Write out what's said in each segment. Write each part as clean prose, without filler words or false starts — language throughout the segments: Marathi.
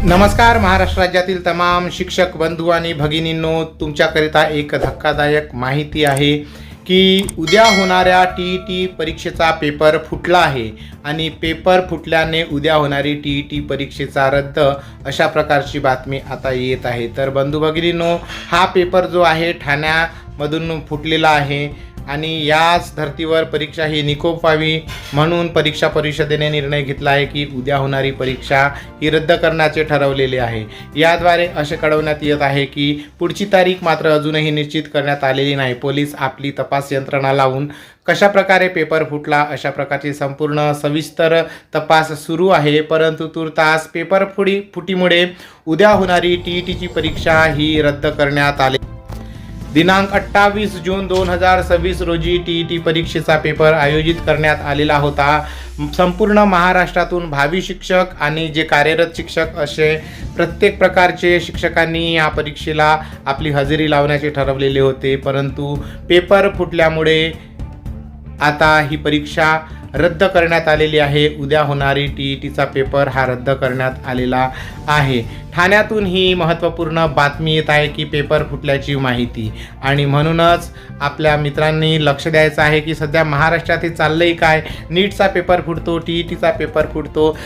नमस्कार। महाराष्ट्र राज्यातील तमाम शिक्षक बंधू आणि भगिनींनो, तुमच्याकरिता एक धक्कादायक माहिती आहे की उद्या होणाऱ्या टी परीक्षेचा पेपर फुटला आहे आणि पेपर फुटल्याने उद्या होणारी टी परीक्षेचा रद्द अशा प्रकारची बातमी आता येत आहे। तर बंधू भगिनींनो, हा पेपर जो आहे ठाण्यामधून फुटलेला आहे आणि याच धर्तीवर परीक्षा ही निकोप व्हावी म्हणून परीक्षा परिषदेने निर्णय घेतला आहे की उद्या होणारी परीक्षा ही रद्द करण्याचे ठरवलेले आहे। याद्वारे असे कळवण्यात येत आहे की पुढची तारीख मात्र अजूनही निश्चित करण्यात आलेली नाही। पोलीस आपली तपास यंत्रणा लावून कशा प्रकारे पेपर फुटला अशा प्रकारची संपूर्ण सविस्तर तपास सुरू आहे। परंतु तुर्तास पेपर फुटीमुळे उद्या होणारी टीची परीक्षा ही रद्द करण्यात आली। दिनांक 28 जून 2026 रोजी टी परीक्षेचा पेपर आयोजित करण्यात आलेला होता। संपूर्ण महाराष्ट्रातून भावी शिक्षक आणि जे कार्यरत शिक्षक असे प्रत्येक प्रकारचे शिक्षकांनी या परीक्षेला आपली हजेरी लावण्याचे ठरवलेले होते। परंतु पेपर फुटल्यामुळे आता ही परीक्षा रद्द करण्यात आलेली आहे। उद्या होणारी टीचा पेपर हा रद्द करण्यात आलेला आहे। ठाण्यातून ही महत्त्वपूर्ण बातमी येत आहे की पेपर फुटल्याची माहिती, आणि म्हणूनच आपल्या मित्रांनी लक्ष द्यायचं आहे की सध्या महाराष्ट्रात हे चाललंय काय। नीटचा पेपर फुटतो, टीचा पेपर फुटतो।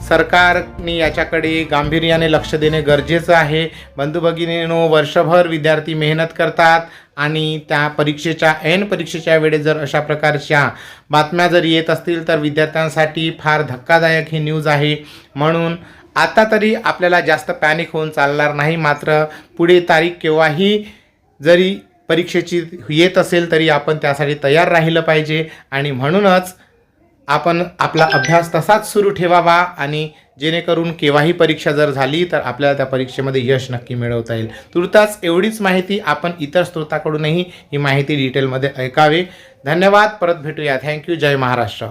सरकारने याच्याकडे गांभीर्याने लक्ष देणे गरजेचं आहे। बंधू भगिनींनो, वर्षभर विद्यार्थी मेहनत करतात आणि त्या परीक्षेच्या वेळेस जर अशा प्रकारच्या बातम्या जर येत असतील तर विद्यार्थ्यांसाठी फार धक्कादायक ही न्यूज आहे। म्हणून आता तरी आपल्याला जास्त पॅनिक होऊन चालणार नाही। मात्र पुढे तारीख केव्हाही जरी परीक्षेची येत असेल तरी आपण त्यासाठी तयार राहिलं पाहिजे, आणि म्हणूनच आपण आपला अभ्यास तसाच सुरू ठेवावा, आणि जेणेकरून केव्हाही परीक्षा जर झाली तर आपल्याला त्या परीक्षेमध्ये यश नक्की मिळवता येईल। तुर्तास एवढीच माहिती, आपण इतर स्रोताकडूनही ही माहिती डिटेलमध्ये ऐकावे। धन्यवाद। परत भेटूया। थँक्यू। जय महाराष्ट्र।